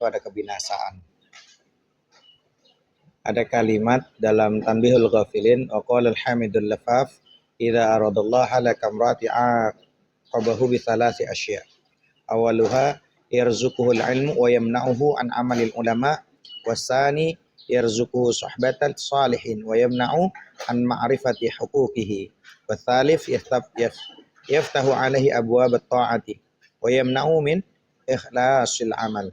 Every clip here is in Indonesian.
kepada kebinasaan. Ada kalimat dalam Tanbihul Ghafilin, waqala al-hamidul lafaf idza aradallaha lakamrati aqabahu bi thalathi asya. Awaluha yarzuquhul ilmu wa yamna'uhu an amalil ulama, wasani yarzuquhu suhbatal salihin wa yamna'u an ma'rifati huquqihi, wathalith yaftahu alaihi abwabat ta'ati wa yamna'u min ikhlasil amal.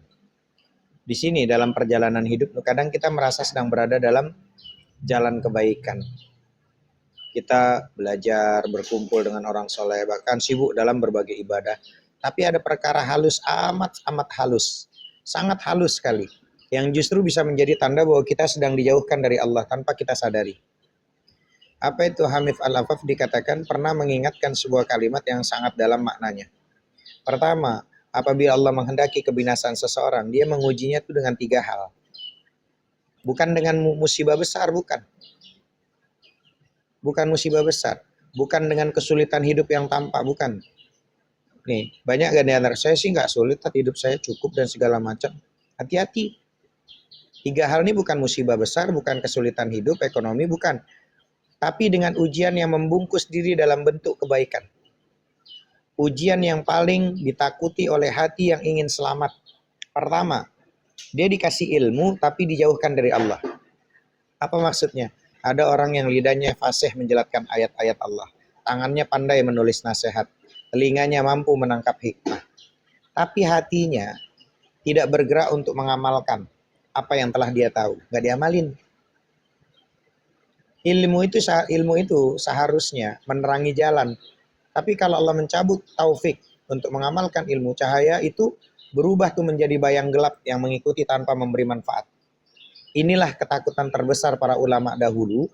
Di sini dalam perjalanan hidup kadang kita merasa sedang berada dalam jalan kebaikan. Kita belajar, berkumpul dengan orang soleh, bahkan sibuk dalam berbagai ibadah. Tapi ada perkara halus, amat halus, sangat halus sekali, yang justru bisa menjadi tanda bahwa kita sedang dijauhkan dari Allah tanpa kita sadari. Apa itu? Hamif Al-Afaf dikatakan pernah mengingatkan sebuah kalimat yang sangat dalam maknanya. Pertama, apabila Allah menghendaki kebinasaan seseorang, dia mengujinya itu dengan 3 hal. Bukan dengan musibah besar, bukan. Bukan musibah besar. Bukan dengan kesulitan hidup yang tampak, bukan. Nih, banyak gak di antara saya sih nggak sulit, hidup saya cukup dan segala macam. Hati-hati. 3 hal ini bukan musibah besar, bukan kesulitan hidup, ekonomi, bukan. Tapi dengan ujian yang membungkus diri dalam bentuk kebaikan. Ujian yang paling ditakuti oleh hati yang ingin selamat. Pertama, dia dikasih ilmu tapi dijauhkan dari Allah. Apa maksudnya? Ada orang yang lidahnya fasih menjelaskan ayat-ayat Allah. Tangannya pandai menulis nasihat. Telinganya mampu menangkap hikmah. Tapi hatinya tidak bergerak untuk mengamalkan apa yang telah dia tahu. Nggak diamalin. Ilmu itu seharusnya menerangi jalan. Tapi kalau Allah mencabut taufik untuk mengamalkan ilmu, cahaya itu berubah tuh menjadi bayang gelap yang mengikuti tanpa memberi manfaat. Inilah ketakutan terbesar para ulama dahulu,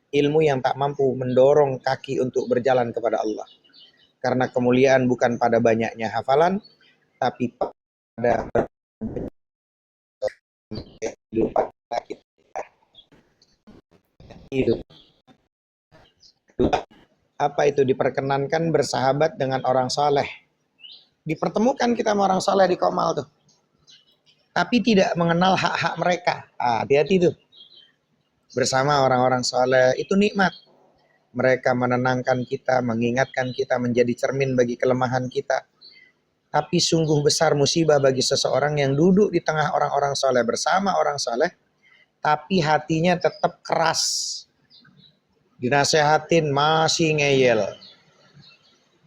ilmu yang tak mampu mendorong kaki untuk berjalan kepada Allah. Karena kemuliaan bukan pada banyaknya hafalan, tapi pada kehidupan kita. Hidup. Apa itu? Diperkenankan bersahabat dengan orang soleh. Dipertemukan kita sama orang soleh di Komal tuh. Tapi tidak mengenal hak-hak mereka. Hati-hati tuh. Bersama orang-orang soleh itu nikmat. Mereka menenangkan kita, mengingatkan kita, menjadi cermin bagi kelemahan kita. Tapi sungguh besar musibah bagi seseorang yang duduk di tengah orang-orang soleh, bersama orang soleh, tapi hatinya tetap keras. Dinasehatin masih ngeyel.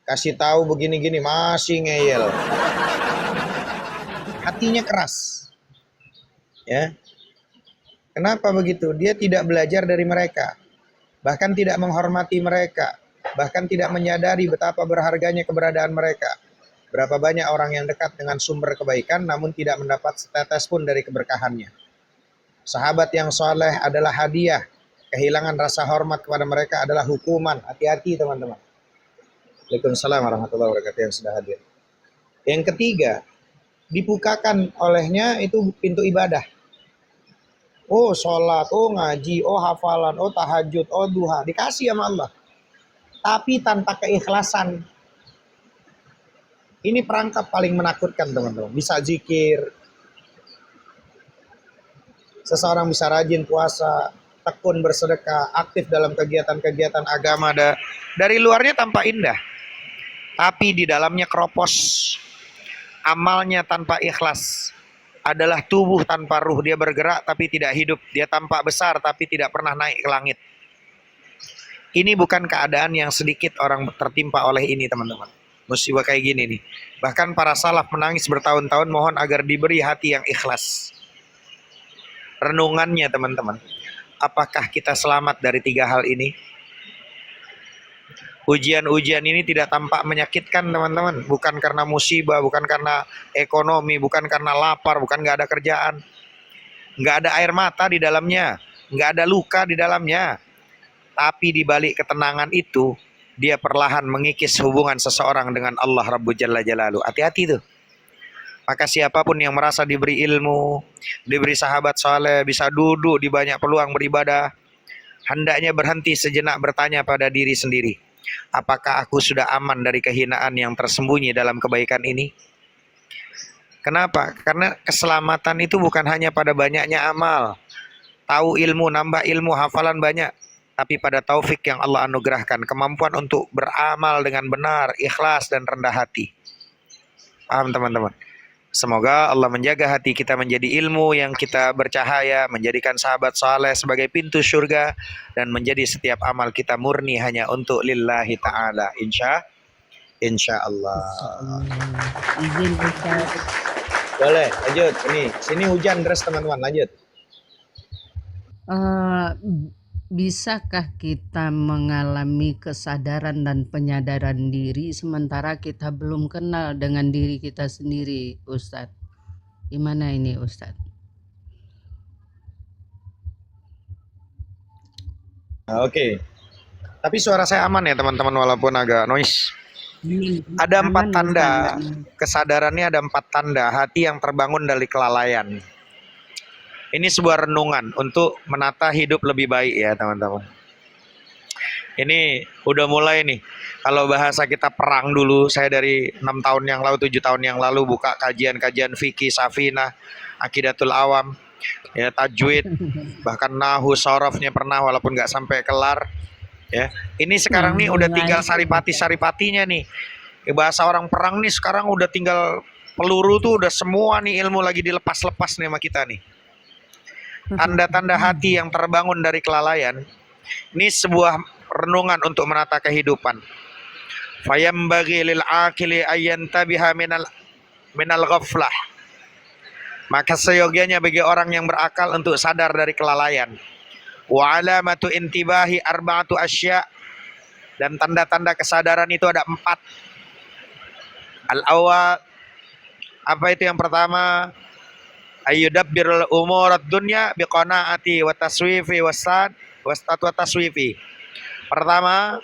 Kasih tahu begini-gini masih ngeyel. Hatinya keras. Ya. Kenapa begitu? Dia tidak belajar dari mereka. Bahkan tidak menghormati mereka. Bahkan tidak menyadari betapa berharganya keberadaan mereka. Berapa banyak orang yang dekat dengan sumber kebaikan namun tidak mendapat setetes pun dari keberkahannya. Sahabat yang soleh adalah hadiah. Kehilangan rasa hormat kepada mereka adalah hukuman. Hati-hati teman-teman. Waalaikumsalam warahmatullahi wabarakatuh yang sudah hadir. Yang ketiga, dibukakan olehnya itu pintu ibadah. Oh sholat, oh ngaji, oh hafalan, oh tahajud, oh duha. Dikasih sama Allah. Tapi tanpa keikhlasan. Ini perangkap paling menakutkan teman-teman. Bisa zikir. Seseorang bisa rajin puasa, tekun bersedekah, aktif dalam kegiatan-kegiatan agama. Dari luarnya tampak indah. Tapi di dalamnya keropos. Amalnya tanpa ikhlas. Adalah tubuh tanpa ruh. Dia bergerak tapi tidak hidup. Dia tampak besar tapi tidak pernah naik ke langit. Ini bukan keadaan yang sedikit orang tertimpa oleh ini teman-teman. Musibah kayak gini nih. Bahkan para salaf menangis bertahun-tahun mohon agar diberi hati yang ikhlas. Renungannya teman-teman. Apakah kita selamat dari 3 hal ini? Ujian-ujian ini tidak tampak menyakitkan teman-teman. Bukan karena musibah, bukan karena ekonomi, bukan karena lapar, bukan nggak ada kerjaan. Nggak ada air mata di dalamnya. Nggak ada luka di dalamnya. Tapi di balik ketenangan itu, dia perlahan mengikis hubungan seseorang dengan Allah Rabbul Jalla Jalaluhu. Hati-hati tuh. Maka siapapun yang merasa diberi ilmu, diberi sahabat saleh, bisa duduk di banyak peluang beribadah, hendaknya berhenti sejenak bertanya pada diri sendiri. Apakah aku sudah aman dari kehinaan yang tersembunyi dalam kebaikan ini? Kenapa? Karena keselamatan itu bukan hanya pada banyaknya amal, tahu ilmu, nambah ilmu, hafalan banyak, tapi pada taufik yang Allah anugerahkan, kemampuan untuk beramal dengan benar, ikhlas dan rendah hati. Paham teman-teman? Semoga Allah menjaga hati kita menjadi ilmu yang kita bercahaya, menjadikan sahabat saleh sebagai pintu surga, dan menjadi setiap amal kita murni hanya untuk lillahi ta'ala. Insya Allah. Izin Ustaz. Boleh, lanjut. Sini hujan deras teman-teman, lanjut. Bisakah kita mengalami kesadaran dan penyadaran diri sementara kita belum kenal dengan diri kita sendiri, Ustadz? Gimana ini, Ustadz? Oke. Tapi suara saya aman ya teman-teman, walaupun agak noise. Ada 4 tanda. Kesadarannya ada 4 tanda. Hati yang terbangun dari kelalaian. Ini sebuah renungan untuk menata hidup lebih baik ya teman-teman. Ini udah mulai nih. Kalau bahasa kita perang dulu, saya dari 6 tahun yang lalu, 7 tahun yang lalu buka kajian-kajian fikih, safinah, akidatul awam, ya tajwid, bahkan nahu, sorofnya pernah walaupun nggak sampai kelar. Ya, ini sekarang nih udah tinggal saripati-saripatinya nih. Bahasa orang perang nih sekarang udah tinggal peluru tuh udah semua nih ilmu lagi dilepas-lepas nih sama kita nih. Tanda-tanda hati yang terbangun dari kelalaian. Ini sebuah renungan untuk menata kehidupan. Fayambaghi lil aqili ayyantabiha minal ghaflah. Maka seyogianya bagi orang yang berakal untuk sadar dari kelalaian. Wa alamatu intibahi arba'atu asya. Dan tanda-tanda kesadaran itu ada 4. Al-awwal, apa itu yang pertama? Ayyudabbirul umurat dunya biqanaati wa taswifi wasad wastat wa taswifi. Pertama,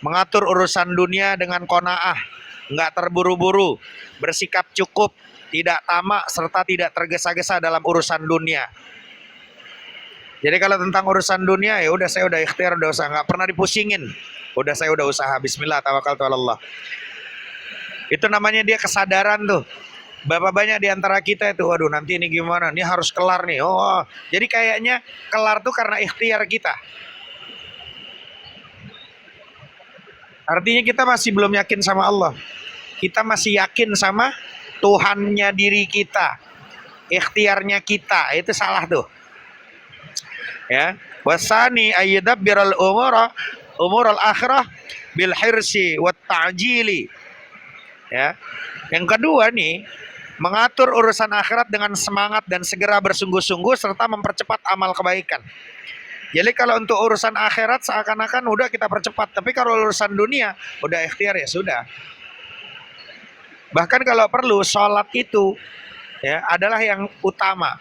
mengatur urusan dunia dengan qanaah, enggak terburu-buru, bersikap cukup, tidak tamak serta tidak tergesa-gesa dalam urusan dunia. Jadi kalau tentang urusan dunia ya udah saya udah ikhtiar, udah usaha, enggak pernah dipusingin. Saya udah usaha, bismillah tawakkaltu 'alallah. Itu namanya dia kesadaran tuh. Berapa banyak di antara kita itu, waduh nanti ini gimana, ini harus kelar nih. Oh, jadi kayaknya kelar tuh karena ikhtiar kita. Artinya kita masih belum yakin sama Allah. Kita masih yakin sama Tuhannya diri kita. Ikhtiarnya kita, itu salah tuh. Ya, wasani ayyadabbiral umurul akhirah bil hirsi wat ta'jili. Ya. Yang kedua nih, mengatur urusan akhirat dengan semangat dan segera bersungguh-sungguh serta mempercepat amal kebaikan. Jadi kalau untuk urusan akhirat seakan-akan udah kita percepat, tapi kalau urusan dunia udah ikhtiar ya sudah. Bahkan kalau perlu sholat itu ya adalah yang utama.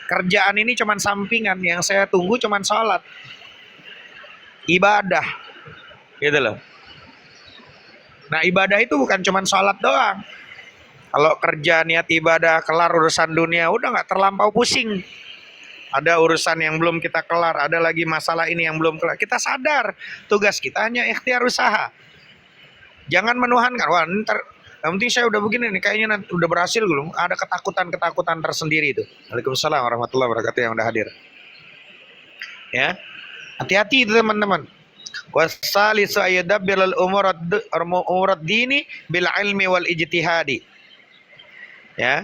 Kerjaan ini cuman sampingan, yang saya tunggu cuman sholat. Ibadah. Gitu loh. Nah ibadah itu bukan cuman sholat doang. Kalau kerja niat ibadah, kelar urusan dunia, udah gak terlampau pusing. Ada urusan yang belum kita kelar, ada lagi masalah ini yang belum kelar. Kita sadar, tugas kita hanya ikhtiar usaha. Jangan menuhankan, wah ntar, yang penting saya udah begini nih, kayaknya nanti udah berhasil belum. Ada ketakutan-ketakutan tersendiri itu. Waalaikumsalam warahmatullahi wabarakatuh yang udah hadir. Ya, hati-hati itu teman-teman. Wasalisu ayyadabbirul umurat dini bil ilmi wal ijtihadi. Ya.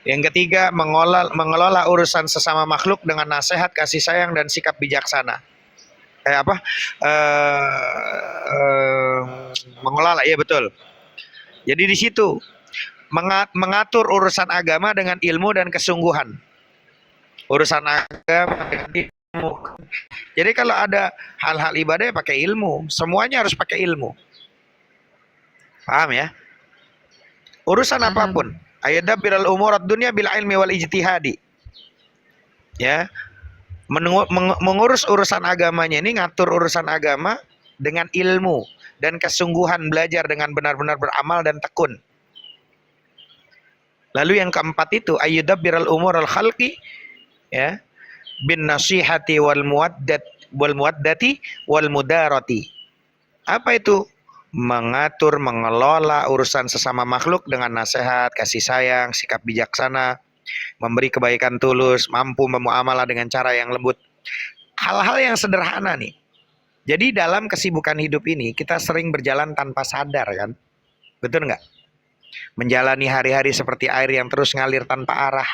Yang ketiga, mengelola urusan sesama makhluk dengan nasihat, kasih sayang dan sikap bijaksana. Mengelola, ya betul. Jadi di situ mengatur urusan agama dengan ilmu dan kesungguhan. Urusan agama dengan ilmu. Jadi kalau ada hal-hal ibadah ya pakai ilmu, semuanya harus pakai ilmu. Paham ya? Urusan apapun, ayadabbiral umurat dunya bil ilmi wal ijtihadi. Ya. Mengurus urusan agamanya ini, ngatur urusan agama dengan ilmu dan kesungguhan, belajar dengan benar-benar beramal dan tekun. Lalu yang keempat itu ayadabbiral umural khalqi ya bin nasihati wal muwaddati wal mudarati. Apa itu mengatur, mengelola urusan sesama makhluk dengan nasihat, kasih sayang, sikap bijaksana, memberi kebaikan tulus, mampu bermuamalah dengan cara yang lembut. Hal-hal yang sederhana nih. Jadi dalam kesibukan hidup ini kita sering berjalan tanpa sadar kan? Betul nggak? Menjalani hari-hari seperti air yang terus ngalir tanpa arah.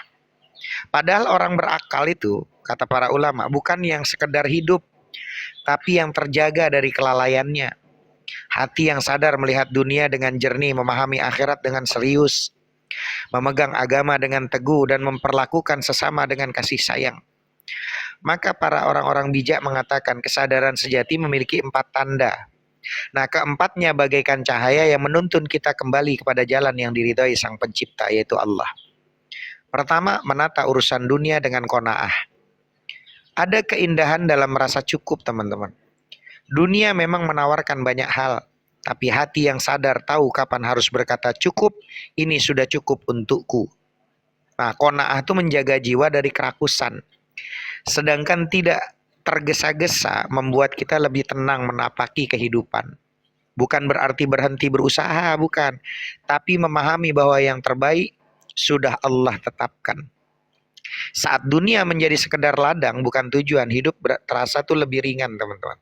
Padahal orang berakal itu, kata para ulama, bukan yang sekedar hidup, tapi yang terjaga dari kelalaiannya. Hati yang sadar melihat dunia dengan jernih, memahami akhirat dengan serius, memegang agama dengan teguh, dan memperlakukan sesama dengan kasih sayang. Maka para orang-orang bijak mengatakan kesadaran sejati memiliki 4 tanda. Nah, keempatnya bagaikan cahaya yang menuntun kita kembali kepada jalan yang diridhai Sang Pencipta, yaitu Allah. Pertama, menata urusan dunia dengan qanaah. Ada keindahan dalam merasa cukup, teman-teman. Dunia memang menawarkan banyak hal, tapi hati yang sadar tahu kapan harus berkata cukup, ini sudah cukup untukku. Nah, qanaah itu menjaga jiwa dari kerakusan. Sedangkan tidak tergesa-gesa membuat kita lebih tenang menapaki kehidupan. Bukan berarti berhenti berusaha, bukan. Tapi memahami bahwa yang terbaik sudah Allah tetapkan. Saat dunia menjadi sekedar ladang, bukan tujuan, hidup terasa tuh lebih ringan, teman-teman.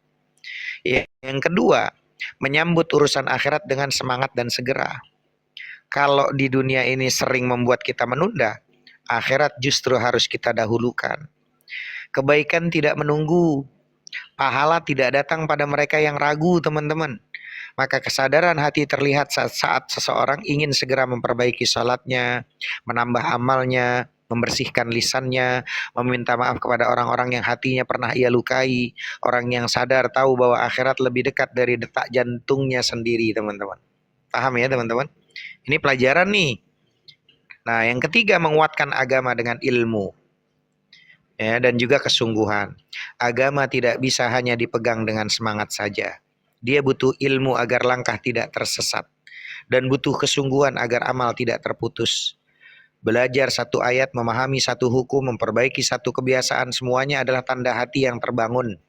Yang kedua, menyambut urusan akhirat dengan semangat dan segera. Kalau di dunia ini sering membuat kita menunda, akhirat justru harus kita dahulukan. Kebaikan tidak menunggu, pahala tidak datang pada mereka yang ragu, teman-teman. Maka kesadaran hati terlihat saat seseorang ingin segera memperbaiki salatnya, menambah amalnya, membersihkan lisannya, meminta maaf kepada orang-orang yang hatinya pernah ia lukai, orang yang sadar tahu bahwa akhirat lebih dekat dari detak jantungnya sendiri, teman-teman. Paham ya, teman-teman? Ini pelajaran nih. Nah, yang ketiga, menguatkan agama dengan ilmu. Ya, dan juga kesungguhan. Agama tidak bisa hanya dipegang dengan semangat saja. Dia butuh ilmu agar langkah tidak tersesat, dan butuh kesungguhan agar amal tidak terputus. Belajar satu ayat, memahami satu hukum, memperbaiki satu kebiasaan, semuanya adalah tanda hati yang terbangun.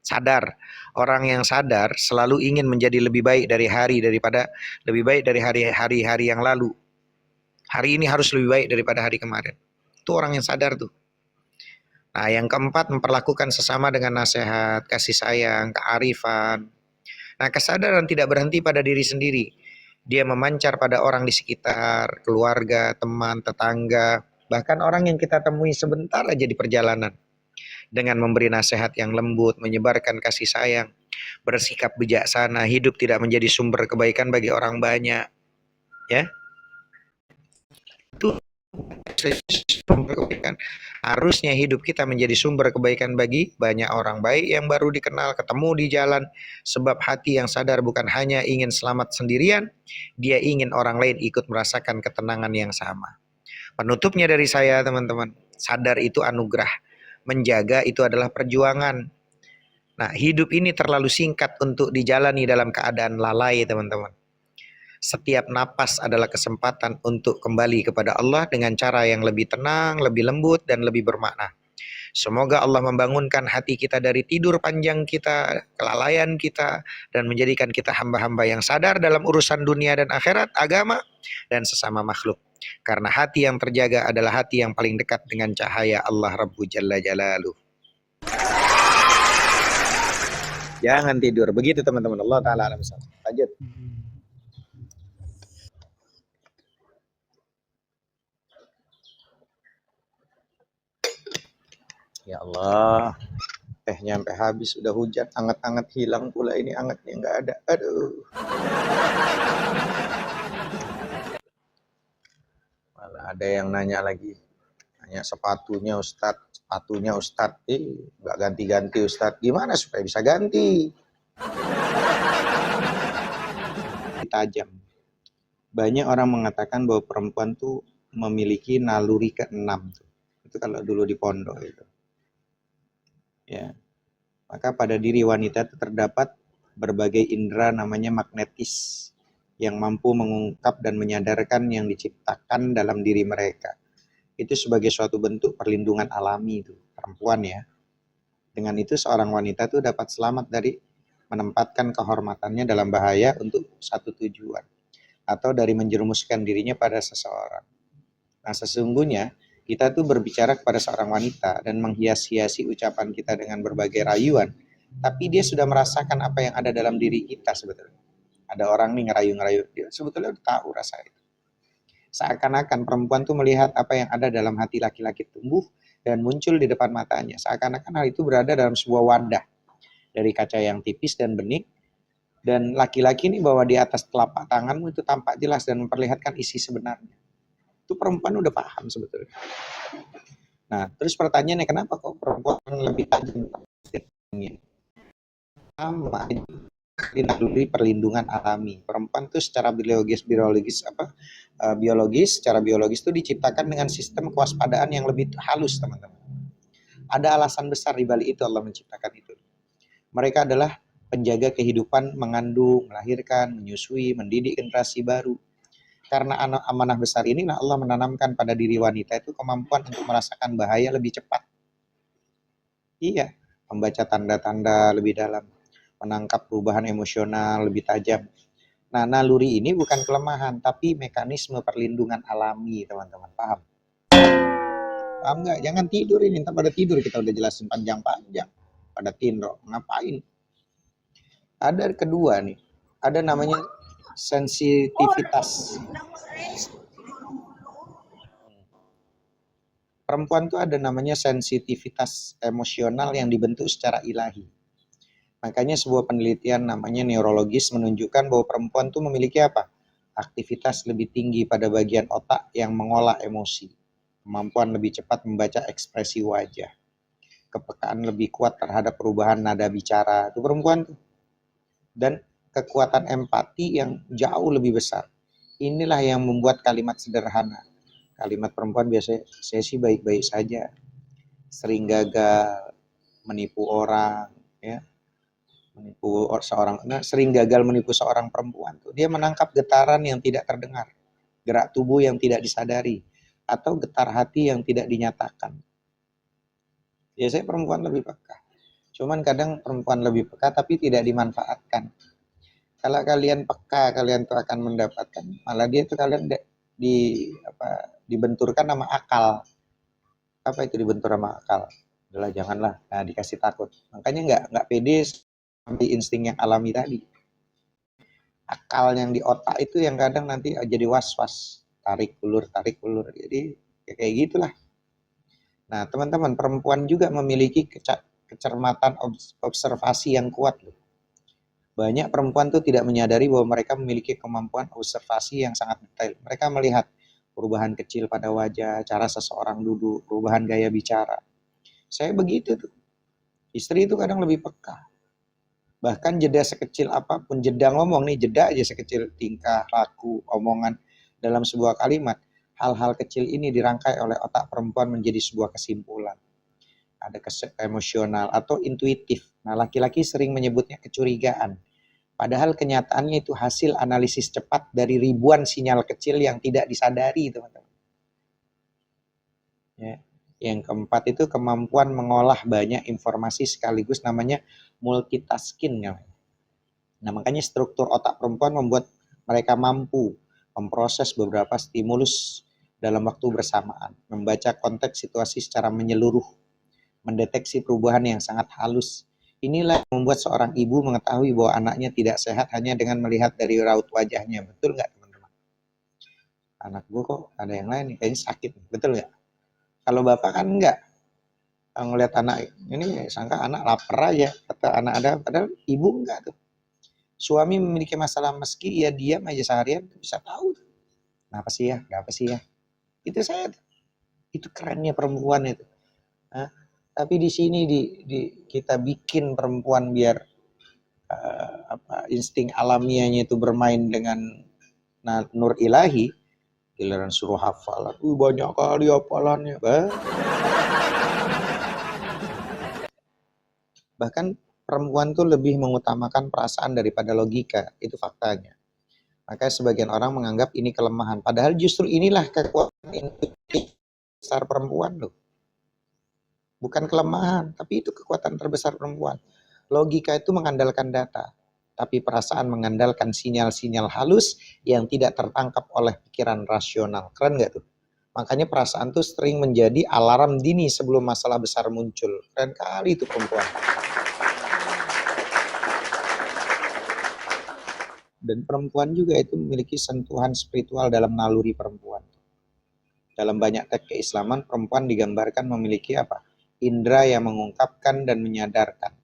Sadar, orang yang sadar selalu ingin menjadi lebih baik dari hari-hari yang lalu. Hari ini harus lebih baik daripada hari kemarin. Itu orang yang sadar tuh. Nah, yang keempat, memperlakukan sesama dengan nasihat, kasih sayang, kearifan. Nah, kesadaran tidak berhenti pada diri sendiri. Dia memancar pada orang di sekitar, keluarga, teman, tetangga, bahkan orang yang kita temui sebentar aja di perjalanan. Dengan memberi nasihat yang lembut, menyebarkan kasih sayang, bersikap bijaksana, hidup tidak menjadi sumber kebaikan bagi orang banyak. Ya, itu sumber kebaikan. Harusnya hidup kita menjadi sumber kebaikan bagi banyak orang baik yang baru dikenal, ketemu di jalan. Sebab hati yang sadar bukan hanya ingin selamat sendirian, dia ingin orang lain ikut merasakan ketenangan yang sama. Penutupnya dari saya, teman-teman, sadar itu anugerah, menjaga itu adalah perjuangan. Nah, hidup ini terlalu singkat untuk dijalani dalam keadaan lalai, teman-teman. Setiap napas adalah kesempatan untuk kembali kepada Allah dengan cara yang lebih tenang, lebih lembut, dan lebih bermakna. Semoga Allah membangunkan hati kita dari tidur panjang kita, kelalaian kita, dan menjadikan kita hamba-hamba yang sadar dalam urusan dunia dan akhirat, agama, dan sesama makhluk. Karena hati yang terjaga adalah hati yang paling dekat dengan cahaya Allah Rabbu Jalla Jalaluh. Jangan tidur. Begitu, teman-teman. Allah Ta'ala alam. Lanjut. Ya Allah, nyampe habis, udah hujan, anget-anget hilang pula, ini angetnya nggak ada. Aduh. Malah ada yang nanya lagi, nanya sepatunya Ustadz, nggak ganti-ganti Ustadz. Gimana supaya bisa ganti? Tajam. Banyak orang mengatakan bahwa perempuan tuh memiliki naluri ke-6 tuh. Itu kalau dulu di pondok itu. Ya. Maka pada diri wanita itu terdapat berbagai indera namanya magnetis yang mampu mengungkap dan menyadarkan yang diciptakan dalam diri mereka. Itu sebagai suatu bentuk perlindungan alami itu, perempuan ya. Dengan itu seorang wanita itu dapat selamat dari menempatkan kehormatannya dalam bahaya untuk satu tujuan, atau dari menjerumuskan dirinya pada seseorang. Nah, sesungguhnya kita tuh berbicara kepada seorang wanita dan menghias-hiasi ucapan kita dengan berbagai rayuan, tapi dia sudah merasakan apa yang ada dalam diri kita sebetulnya. Ada orang nih ngerayu-ngerayu, dia sebetulnya udah tahu rasa itu. Seakan-akan perempuan tuh melihat apa yang ada dalam hati laki-laki tumbuh dan muncul di depan matanya. Seakan-akan hal itu berada dalam sebuah wadah dari kaca yang tipis dan bening, dan laki-laki ini bawa di atas telapak tanganmu itu tampak jelas dan memperlihatkan isi sebenarnya. Itu perempuan udah paham sebetulnya. Nah, terus pertanyaannya kenapa kok perempuan lebih tajam? Sama, ini naluri perlindungan alami. Perempuan itu secara secara biologis itu diciptakan dengan sistem kewaspadaan yang lebih halus, teman-teman. Ada alasan besar di balik itu Allah menciptakan itu. Mereka adalah penjaga kehidupan, mengandung, melahirkan, menyusui, mendidik generasi baru. Karena amanah besar ini, Allah menanamkan pada diri wanita itu kemampuan untuk merasakan bahaya lebih cepat. Iya, membaca tanda-tanda lebih dalam, menangkap perubahan emosional lebih tajam. Nah, naluri ini bukan kelemahan, tapi mekanisme perlindungan alami, teman-teman. Paham? Paham nggak? Jangan tidur ini, entah pada tidur kita udah jelasin panjang-panjang. Pada tinro, ngapain? Ada kedua nih, ada namanya sensitivitas. Perempuan tuh ada namanya sensitivitas emosional yang dibentuk secara ilahi. Makanya sebuah penelitian namanya neurologis menunjukkan bahwa perempuan tuh memiliki apa? Aktivitas lebih tinggi pada bagian otak yang mengolah emosi. Kemampuan lebih cepat membaca ekspresi wajah. Kepekaan lebih kuat terhadap perubahan nada bicara. Itu perempuan tuh. Dan kekuatan empati yang jauh lebih besar. Inilah yang membuat kalimat sederhana. Kalimat perempuan biasanya, saya sih baik-baik saja. Sering gagal, menipu orang, ya. Sering gagal menipu seorang perempuan tuh. Dia menangkap getaran yang tidak terdengar, gerak tubuh yang tidak disadari, atau getar hati yang tidak dinyatakan. Biasanya perempuan lebih peka. Cuman kadang perempuan lebih peka tapi tidak dimanfaatkan. Kalau kalian peka, kalian tuh akan mendapatkan, malah dia tuh kalian dibenturkan sama akal. Apa itu dibentur sama akal? Adalah janganlah, nah dikasih takut. Makanya nggak pede sampai insting yang alami tadi. Akal yang di otak itu yang kadang nanti jadi was-was, tarik ulur. Jadi ya kayak gitulah. Nah, teman-teman, perempuan juga memiliki kecermatan observasi yang kuat loh. Banyak perempuan tuh tidak menyadari bahwa mereka memiliki kemampuan observasi yang sangat detail. Mereka melihat perubahan kecil pada wajah, cara seseorang duduk, perubahan gaya bicara. Saya begitu tuh. Istri itu kadang lebih peka. Bahkan jeda sekecil apapun, jeda ngomong nih, jeda aja sekecil tingkah, laku, omongan dalam sebuah kalimat. Hal-hal kecil ini dirangkai oleh otak perempuan menjadi sebuah kesimpulan. Ada emosional atau intuitif. Nah, laki-laki sering menyebutnya kecurigaan. Padahal kenyataannya itu hasil analisis cepat dari ribuan sinyal kecil yang tidak disadari, teman-teman. Ya. Yang keempat itu kemampuan mengolah banyak informasi sekaligus, namanya multitasking. Nah, makanya struktur otak perempuan membuat mereka mampu memproses beberapa stimulus dalam waktu bersamaan, membaca konteks situasi secara menyeluruh, mendeteksi perubahan yang sangat halus. Inilah yang membuat seorang ibu mengetahui bahwa anaknya tidak sehat hanya dengan melihat dari raut wajahnya. Betul nggak, teman-teman? Anak gue kok ada yang lain nih, kayaknya sakit. Betul nggak? Kalau bapak kan enggak. Ngelihat anak ini sangka anak lapar aja, kata anak ada, padahal ibu enggak tuh. Suami memiliki masalah meski ia diam aja seharian bisa tahu. Kenapa sih ya? Kenapa sih ya? Itu saya, itu kerennya perempuan itu. Nah, tapi di sini kita bikin perempuan biar insting alamiahnya itu bermain dengan nur ilahi, giliran suruh hafalan. Banyak kali hafalannya. Bahkan perempuan tuh lebih mengutamakan perasaan daripada logika. Itu faktanya. Makanya sebagian orang menganggap ini kelemahan. Padahal justru inilah kekuatan intuitif besar perempuan loh. Bukan kelemahan, tapi itu kekuatan terbesar perempuan. Logika itu mengandalkan data, tapi perasaan mengandalkan sinyal-sinyal halus yang tidak tertangkap oleh pikiran rasional. Keren nggak tuh? Makanya perasaan tuh sering menjadi alarm dini sebelum masalah besar muncul. Keren kali itu perempuan. Dan perempuan juga itu memiliki sentuhan spiritual dalam naluri perempuan. Dalam banyak teks keislaman, perempuan digambarkan memiliki apa? Indra yang mengungkapkan dan menyadarkan.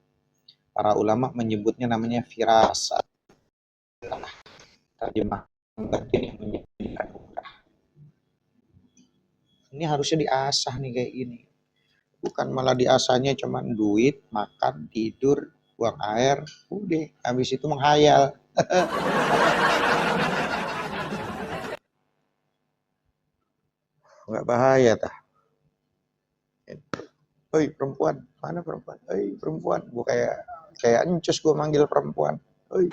Para ulama menyebutnya namanya firasat. Terjemah batin yang menjadi anugerah. Ini harusnya diasah nih kayak gini. Bukan malah diasahnya cuman duit, makan, tidur, buang air, udah. Habis itu menghayal. Nggak bahaya tah. Oi perempuan, mana perempuan? Oi perempuan, gue kayak encus gue manggil perempuan. Oi.